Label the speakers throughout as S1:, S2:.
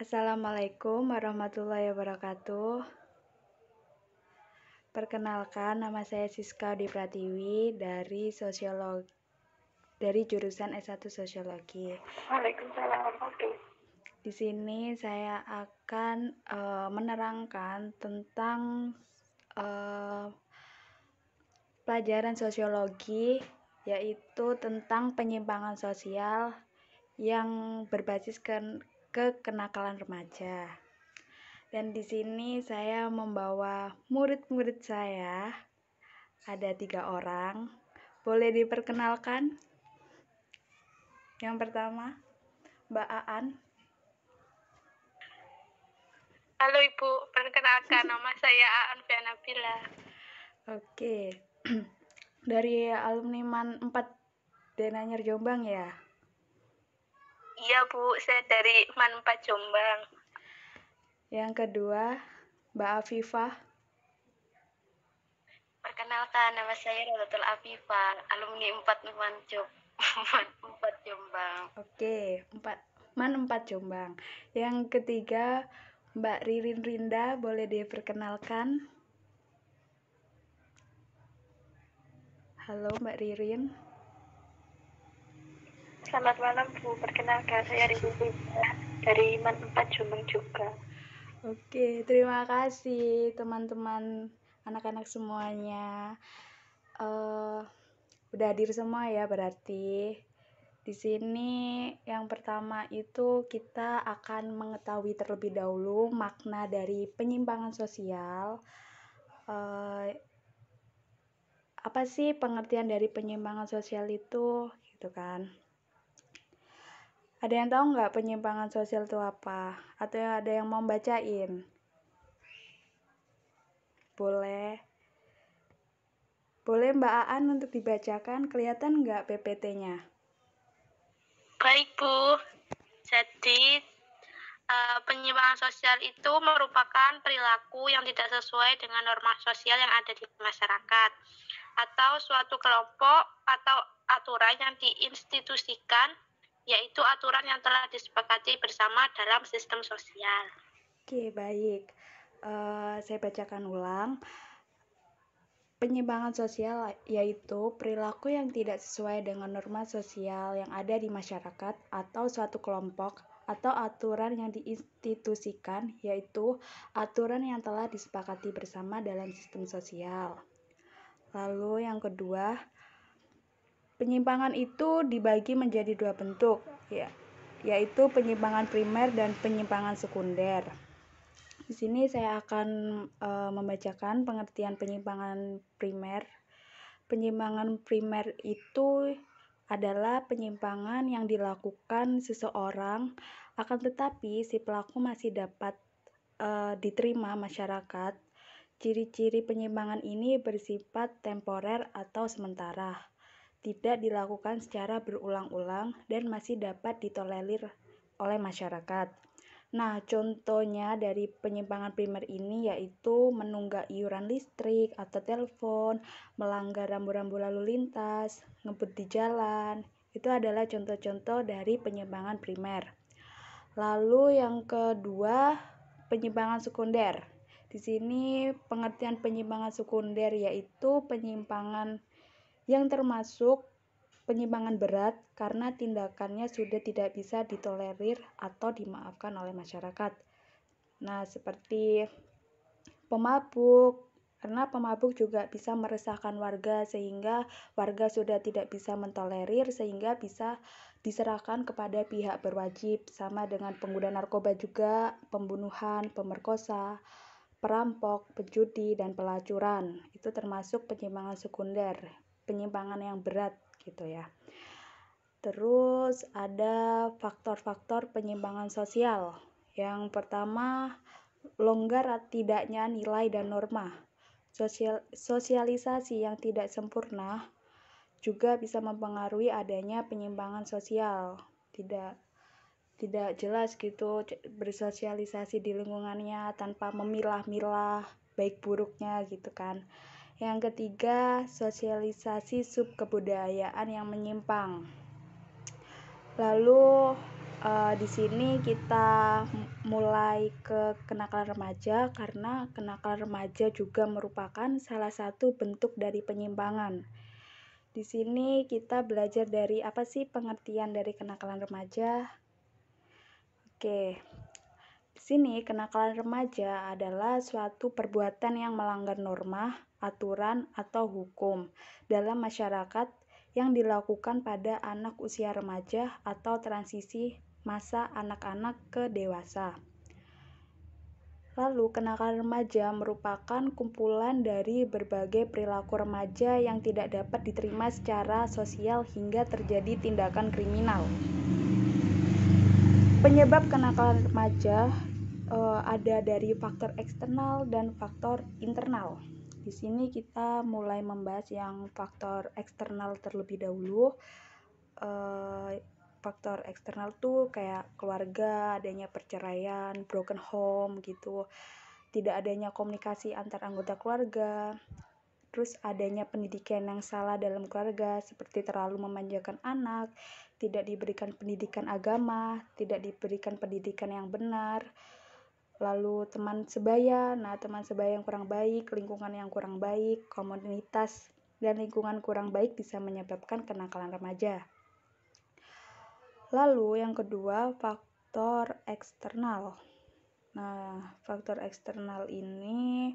S1: Assalamualaikum warahmatullahi wabarakatuh. Perkenalkan, nama saya Siska Udi Pratiwi dari jurusan S1 Sosiologi.
S2: Waalaikumsalam warahmatullahi.
S1: Di sini saya akan menerangkan tentang pelajaran sosiologi, yaitu tentang penyimpangan sosial yang berbasis ke kenakalan remaja. Dan di sini saya membawa murid-murid saya, ada 3 orang. Boleh diperkenalkan? Yang pertama, Mbak Aan.
S2: Halo Ibu, perkenalkan nama saya Aan Fianabila.
S1: Oke. Dari alumni MAN 4 Denanyar Jombang ya?
S2: Iya Bu, saya dari MAN 4 Jombang.
S1: Yang kedua, Mbak Afifah.
S2: Perkenalkan nama saya Rodatul Afifah, alumni 4 MAN 4 Jombang.
S1: Oke, MAN 4 Jombang. Yang ketiga, Mbak Ririn Rinda, boleh diperkenalkan? Halo Mbak Ririn.
S2: Selamat malam Bu, perkenalkan saya Ririn Rinda dari MAN 4 Jombang juga.
S1: Oke, terima kasih teman-teman anak-anak semuanya. Udah hadir semua ya berarti. Di sini yang pertama itu kita akan mengetahui terlebih dahulu makna dari penyimpangan sosial. Apa sih pengertian dari penyimpangan sosial itu, gitu kan? Ada yang tahu nggak penyimpangan sosial itu apa? Atau ada yang mau bacain? Boleh Mbak Aan untuk dibacakan, kelihatan nggak PPT-nya?
S2: Baik Bu, jadi penyimpangan sosial itu merupakan perilaku yang tidak sesuai dengan norma sosial yang ada di masyarakat atau suatu kelompok atau aturan yang diinstitusikan, yaitu aturan yang telah disepakati bersama dalam sistem sosial.
S1: Oke, baik. Saya bacakan ulang. Penyimpangan sosial yaitu perilaku yang tidak sesuai dengan norma sosial yang ada di masyarakat atau suatu kelompok atau aturan yang diinstitusikan, yaitu aturan yang telah disepakati bersama dalam sistem sosial. Lalu yang kedua, penyimpangan itu dibagi menjadi 2 bentuk, yaitu penyimpangan primer dan penyimpangan sekunder. Di sini saya akan membacakan pengertian penyimpangan primer. Penyimpangan primer itu adalah penyimpangan yang dilakukan seseorang, akan tetapi si pelaku masih dapat diterima masyarakat. Ciri-ciri penyimpangan ini bersifat temporer atau sementara, tidak dilakukan secara berulang-ulang, dan masih dapat ditolerir oleh masyarakat. Nah, contohnya dari penyimpangan primer ini yaitu menunggak iuran listrik atau telepon, melanggar rambu-rambu lalu lintas, ngebut di jalan. Itu adalah contoh-contoh dari penyimpangan primer. Lalu yang kedua, penyimpangan sekunder. Di sini pengertian penyimpangan sekunder yaitu penyimpangan yang termasuk penyimpangan berat karena tindakannya sudah tidak bisa ditolerir atau dimaafkan oleh masyarakat. Nah, seperti pemabuk, karena pemabuk juga bisa meresahkan warga sehingga warga sudah tidak bisa mentolerir sehingga bisa diserahkan kepada pihak berwajib, sama dengan pengguna narkoba juga, pembunuhan, pemerkosa, perampok, pejudi, dan pelacuran. Itu termasuk penyimpangan sekunder, penyimpangan yang berat gitu ya. Terus ada faktor-faktor penyimpangan sosial. Yang pertama, longgar tidaknya nilai dan norma. Sosialisasi yang tidak sempurna juga bisa mempengaruhi adanya penyimpangan sosial. Tidak jelas gitu bersosialisasi di lingkungannya tanpa memilah-milah baik buruknya gitu kan. Yang ketiga, sosialisasi subkebudayaan yang menyimpang. Lalu Di sini kita mulai ke kenakalan remaja karena kenakalan remaja juga merupakan salah satu bentuk dari penyimpangan. Di sini kita belajar dari apa sih pengertian dari kenakalan remaja? Oke. Di sini kenakalan remaja adalah suatu perbuatan yang melanggar norma, aturan, atau hukum dalam masyarakat yang dilakukan pada anak usia remaja atau transisi masa anak-anak ke dewasa. Lalu, kenakalan remaja merupakan kumpulan dari berbagai perilaku remaja yang tidak dapat diterima secara sosial hingga terjadi tindakan kriminal. Penyebab kenakalan remaja ada dari faktor eksternal dan faktor internal. Di sini kita mulai membahas yang faktor eksternal terlebih dahulu. Faktor eksternal tuh kayak keluarga, adanya perceraian, broken home gitu, tidak adanya komunikasi antar anggota keluarga, terus adanya pendidikan yang salah dalam keluarga seperti terlalu memanjakan anak, tidak diberikan pendidikan agama, tidak diberikan pendidikan yang benar, lalu teman sebaya, teman sebaya yang kurang baik, lingkungan yang kurang baik, komunitas dan lingkungan kurang baik bisa menyebabkan kenakalan remaja. Lalu yang kedua, faktor eksternal. Faktor eksternal ini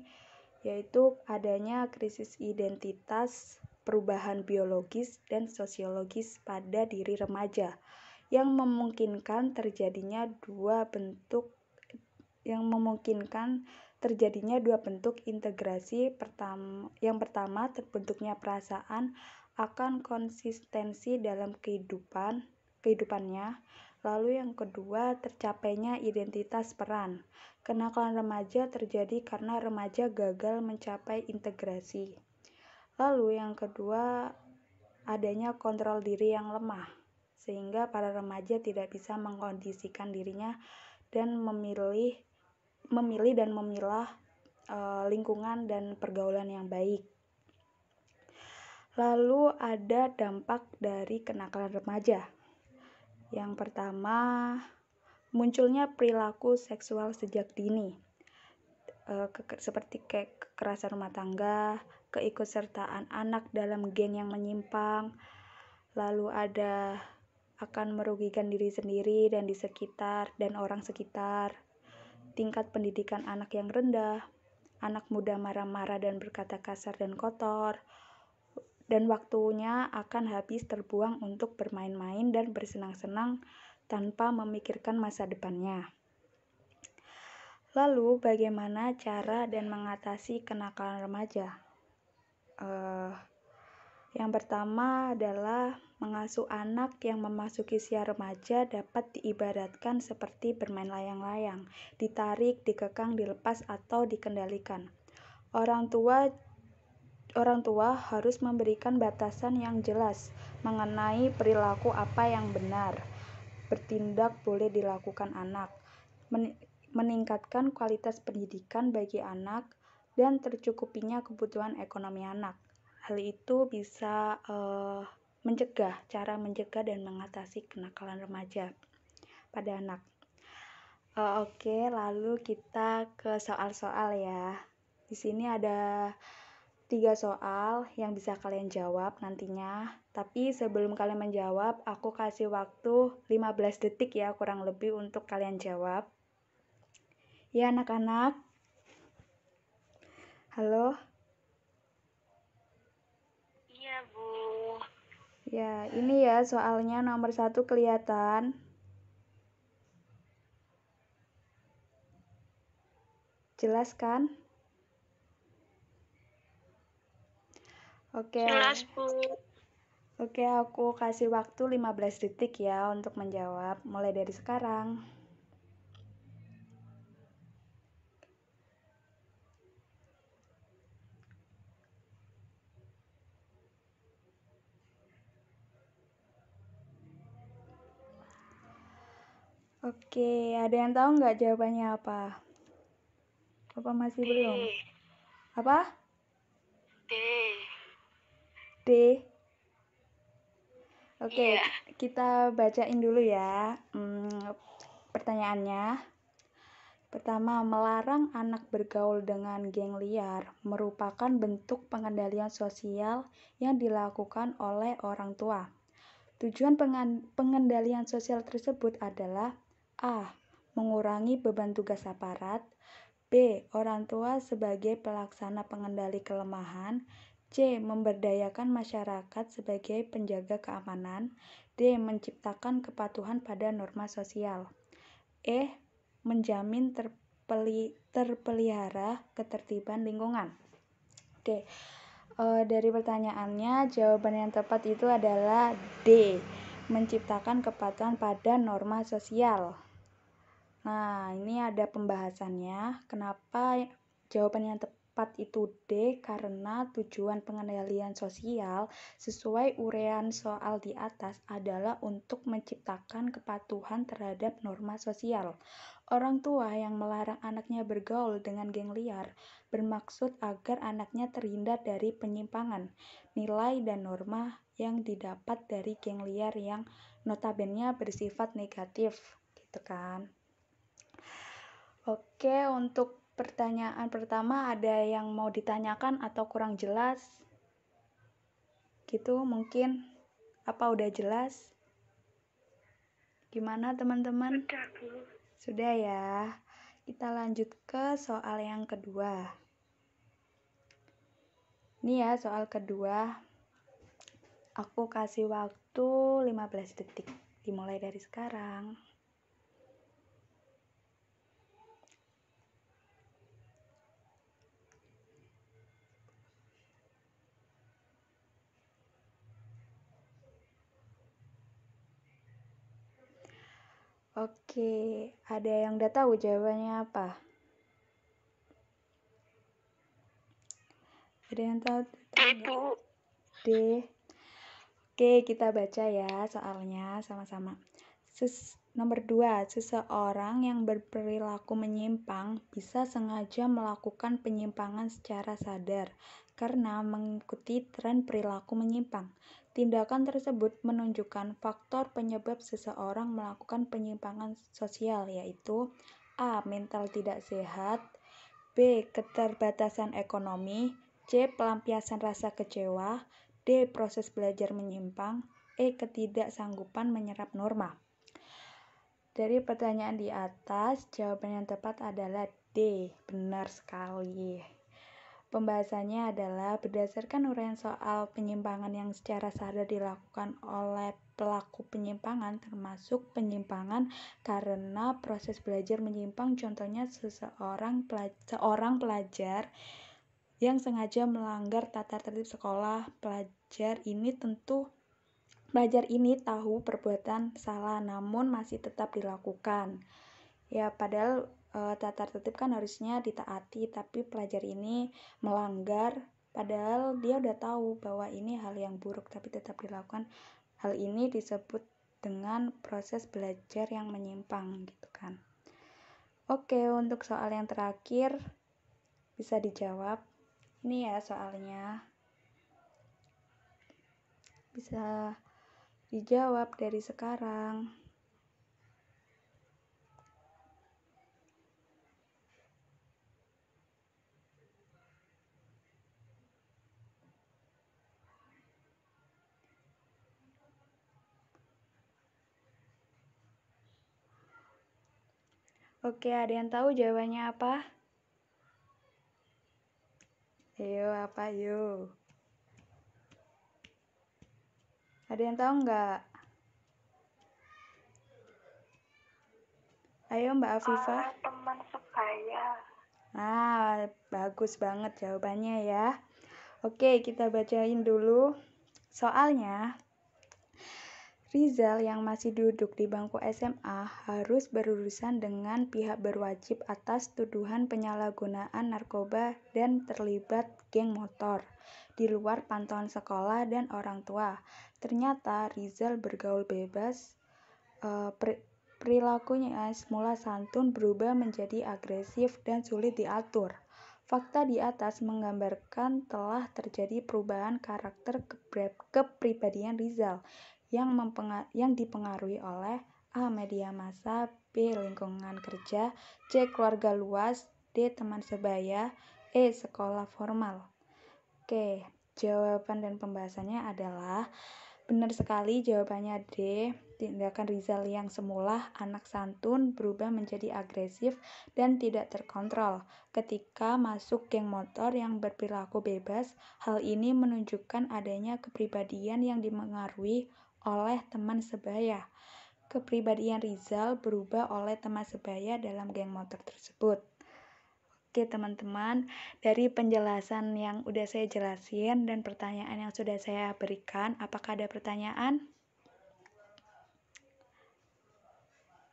S1: yaitu adanya krisis identitas, perubahan biologis dan sosiologis pada diri remaja yang memungkinkan terjadinya dua bentuk integrasi. Yang pertama, terbentuknya perasaan akan konsistensi dalam kehidupannya. Lalu yang kedua, tercapainya identitas peran. Kenakalan remaja terjadi karena remaja gagal mencapai integrasi. Lalu yang kedua, adanya kontrol diri yang lemah, sehingga para remaja tidak bisa mengkondisikan dirinya dan memilih dan memilah lingkungan dan pergaulan yang baik. Lalu ada dampak dari kenakalan remaja. Yang pertama, munculnya perilaku seksual sejak dini, seperti kekerasan rumah tangga, keikutsertaan anak dalam geng yang menyimpang, lalu ada akan merugikan diri sendiri dan di sekitar dan orang sekitar, tingkat pendidikan anak yang rendah, anak muda marah-marah dan berkata kasar dan kotor, dan waktunya akan habis terbuang untuk bermain-main dan bersenang-senang tanpa memikirkan masa depannya. Lalu, bagaimana cara dan mengatasi kenakalan remaja? Yang pertama adalah mengasuh anak yang memasuki usia remaja dapat diibaratkan seperti bermain layang-layang, ditarik, dikekang, dilepas, atau dikendalikan. Orang tua harus memberikan batasan yang jelas mengenai perilaku apa yang benar, bertindak boleh dilakukan anak, meningkatkan kualitas pendidikan bagi anak, dan tercukupinya kebutuhan ekonomi anak. Hal itu bisa cara mencegah dan mengatasi kenakalan remaja pada anak. Oke, lalu kita ke soal-soal ya. Di sini ada 3 soal yang bisa kalian jawab nantinya. Tapi sebelum kalian menjawab, aku kasih waktu 15 detik ya kurang lebih untuk kalian jawab. Ya anak-anak. Halo?
S2: Iya, Bu.
S1: Ya, ini ya soalnya nomor 1 kelihatan. Jelas kan? Oke.
S2: Jelas, Bu.
S1: Oke, aku kasih waktu 15 detik ya untuk menjawab, mulai dari sekarang. Oke, ada yang tahu nggak jawabannya apa? Apa masih belum? Apa?
S2: D.
S1: D. Oke,
S2: Iya.
S1: kita bacain dulu ya pertanyaannya. Pertama, melarang anak bergaul dengan geng liar merupakan bentuk pengendalian sosial yang dilakukan oleh orang tua. Tujuan pengendalian sosial tersebut adalah A. Mengurangi beban tugas aparat, B. Orang tua sebagai pelaksana pengendali kelemahan, C. Memberdayakan masyarakat sebagai penjaga keamanan, D. Menciptakan kepatuhan pada norma sosial, E. Menjamin terpelihara ketertiban lingkungan. Oke, dari pertanyaannya, jawaban yang tepat itu adalah D. Menciptakan kepatuhan pada norma sosial. Nah, ini ada pembahasannya. Kenapa jawaban yang tepat itu D? Karena tujuan pengendalian sosial sesuai uraian soal di atas adalah untuk menciptakan kepatuhan terhadap norma sosial. Orang tua yang melarang anaknya bergaul dengan geng liar bermaksud agar anaknya terhindar dari penyimpangan nilai dan norma yang didapat dari geng liar yang notabene bersifat negatif, gitu kan. Oke, untuk pertanyaan pertama ada yang mau ditanyakan atau kurang jelas? Gitu mungkin. Apa udah jelas? Gimana teman-teman?
S2: Sudah, Bu.
S1: Sudah ya. Kita lanjut ke soal yang kedua. Ini ya soal kedua. Aku kasih waktu 15 detik. Dimulai dari sekarang. Oke, ada yang udah tahu jawabannya apa? Ada yang tahu?
S2: Bu.
S1: D. Oke, kita baca ya soalnya sama-sama. Nomor 2, seseorang yang berperilaku menyimpang bisa sengaja melakukan penyimpangan secara sadar karena mengikuti tren perilaku menyimpang. Tindakan tersebut menunjukkan faktor penyebab seseorang melakukan penyimpangan sosial, yaitu A. Mental tidak sehat, B. Keterbatasan ekonomi, C. Pelampiasan rasa kecewa, D. Proses belajar menyimpang, E. Ketidaksanggupan menyerap norma. Dari pertanyaan di atas, jawaban yang tepat adalah D. Benar sekali. Pembahasannya adalah berdasarkan uraian soal penyimpangan yang secara sadar dilakukan oleh pelaku penyimpangan, termasuk penyimpangan karena proses belajar menyimpang, contohnya seorang pelajar yang sengaja melanggar tata tertib sekolah. Pelajar ini tahu perbuatan salah namun masih tetap dilakukan. Ya, padahal tata tertib kan harusnya ditaati, tapi pelajar ini melanggar padahal dia udah tahu bahwa ini hal yang buruk tapi tetap dilakukan. Hal ini disebut dengan proses belajar yang menyimpang, gitu kan. Oke, untuk soal yang terakhir bisa dijawab. Ini ya soalnya. Bisa dijawab dari sekarang. Oke, ada yang tahu jawabannya apa? Ayo, apa yuk? Ada yang tahu nggak? Ayo Mbak Afifah.
S2: Teman sebaya.
S1: Nah, bagus banget jawabannya ya. Oke, kita bacain dulu soalnya. Rizal yang masih duduk di bangku SMA harus berurusan dengan pihak berwajib atas tuduhan penyalahgunaan narkoba dan terlibat geng motor di luar pantauan sekolah dan orang tua. Ternyata Rizal bergaul bebas, perilakunya semula santun berubah menjadi agresif dan sulit diatur. Fakta di atas menggambarkan telah terjadi perubahan karakter kepribadian Rizal yang dipengaruhi oleh A. Media massa, B. Lingkungan kerja, C. Keluarga luas, D. Teman sebaya, E. Sekolah formal. Oke, jawaban dan pembahasannya adalah benar sekali jawabannya D. Tindakan Rizal yang semula anak santun berubah menjadi agresif dan tidak terkontrol ketika masuk geng motor yang berperilaku bebas. Hal ini menunjukkan adanya kepribadian yang dipengaruhi oleh teman sebaya. Kepribadian Rizal berubah oleh teman sebaya dalam geng motor tersebut. Oke teman-teman, dari penjelasan yang udah saya jelasin dan pertanyaan yang sudah saya berikan, apakah ada pertanyaan?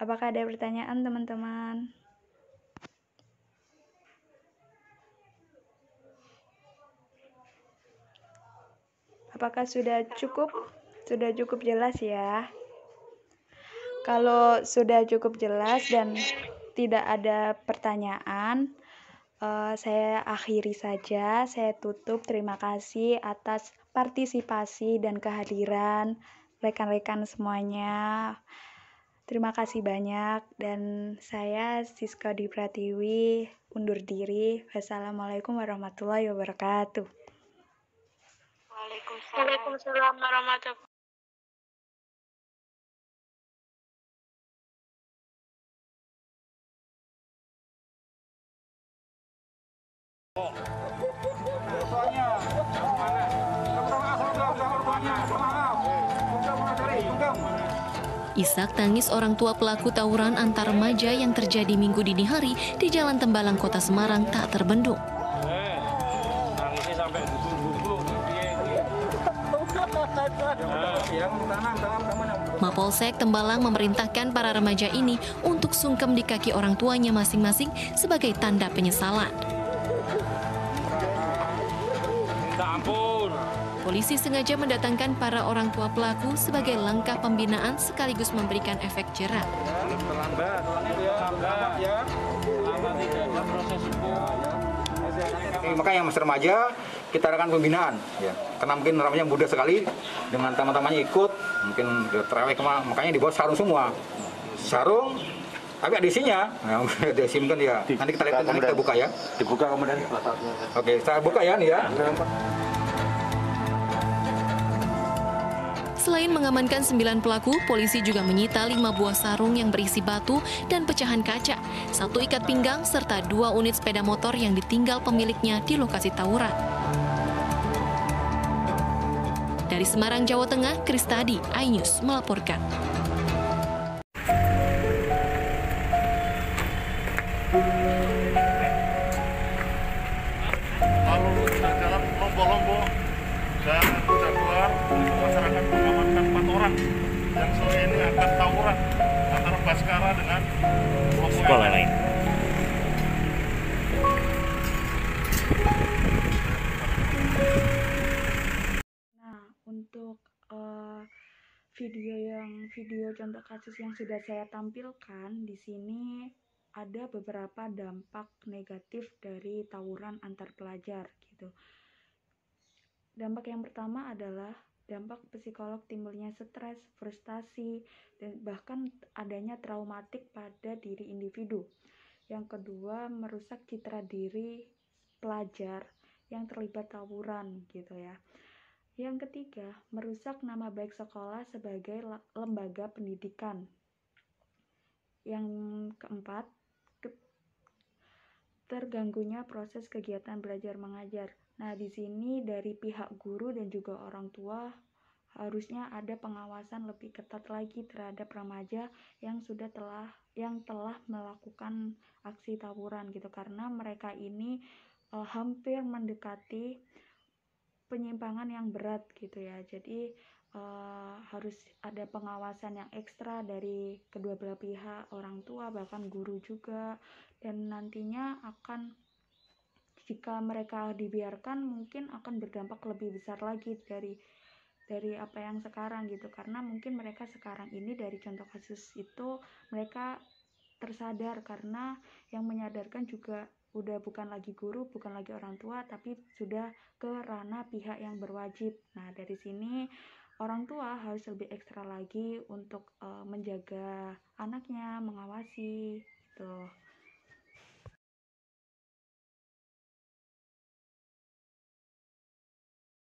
S1: Apakah ada pertanyaan teman-teman? Apakah sudah cukup? Sudah cukup jelas ya? Kalau sudah cukup jelas dan tidak ada pertanyaan, saya akhiri saja, saya tutup. Terima kasih atas partisipasi dan kehadiran rekan-rekan semuanya. Terima kasih banyak dan saya Siska Dwi Pratiwi undur diri. Wassalamualaikum warahmatullahi wabarakatuh.
S2: Waalaikumsalam warahmatullahi wabarakatuh.
S3: Isak tangis orang tua pelaku tawuran antar remaja yang terjadi Minggu dini hari di Jalan Tembalang, Kota Semarang tak terbendung. Mapolsek Tembalang memerintahkan para remaja ini untuk sungkem di kaki orang tuanya masing-masing sebagai tanda penyesalan. Polisi sengaja mendatangkan para orang tua pelaku sebagai langkah pembinaan sekaligus memberikan efek jerah.
S4: Makanya yang masih remaja kita adakan pembinaan, ya. Karena mungkin ramanya muda sekali, dengan teman-temannya ikut, mungkin terawih makanya dibawa sarung semua, sarung. Tapi ada isinya, ada isi mungkin ya. Nanti kita lihat, nanti kita buka ya.
S5: Dibuka kemudian.
S4: Oke, saya buka ya nih ya.
S3: Selain mengamankan 9 pelaku, polisi juga menyita 5 buah sarung yang berisi batu dan pecahan kaca, 1 ikat pinggang, serta 2 unit sepeda motor yang ditinggal pemiliknya di lokasi tawuran. Dari Semarang, Jawa Tengah, Kristadi, iNews melaporkan.
S6: Lalu dalam lombok-lombok dan jaguar masyarakat mengamankan 4 orang yang sore ini akan tawuran antara Baskara dengan sekolah lain.
S1: Nah, untuk video contoh kasus yang sudah saya tampilkan di sini ada beberapa dampak negatif dari tawuran antar pelajar gitu. Dampak yang pertama adalah dampak psikolog, timbulnya stres, frustasi, dan bahkan adanya traumatik pada diri individu. Yang kedua, merusak citra diri pelajar yang terlibat tawuran gitu ya. Yang ketiga, merusak nama baik sekolah sebagai lembaga pendidikan. Yang keempat, terganggunya proses kegiatan belajar mengajar. Nah, di sini dari pihak guru dan juga orang tua harusnya ada pengawasan lebih ketat lagi terhadap remaja yang telah melakukan aksi tawuran gitu, karena mereka ini hampir mendekati penyimpangan yang berat gitu ya. Jadi harus ada pengawasan yang ekstra dari kedua belah pihak, orang tua bahkan guru juga, dan nantinya akan, jika mereka dibiarkan, mungkin akan berdampak lebih besar lagi dari apa yang sekarang gitu, karena mungkin mereka sekarang ini dari contoh kasus itu mereka tersadar, karena yang menyadarkan juga udah bukan lagi guru, bukan lagi orang tua, tapi sudah ke ranah pihak yang berwajib. Nah, dari sini orang tua harus lebih ekstra lagi untuk menjaga anaknya, mengawasi gitu.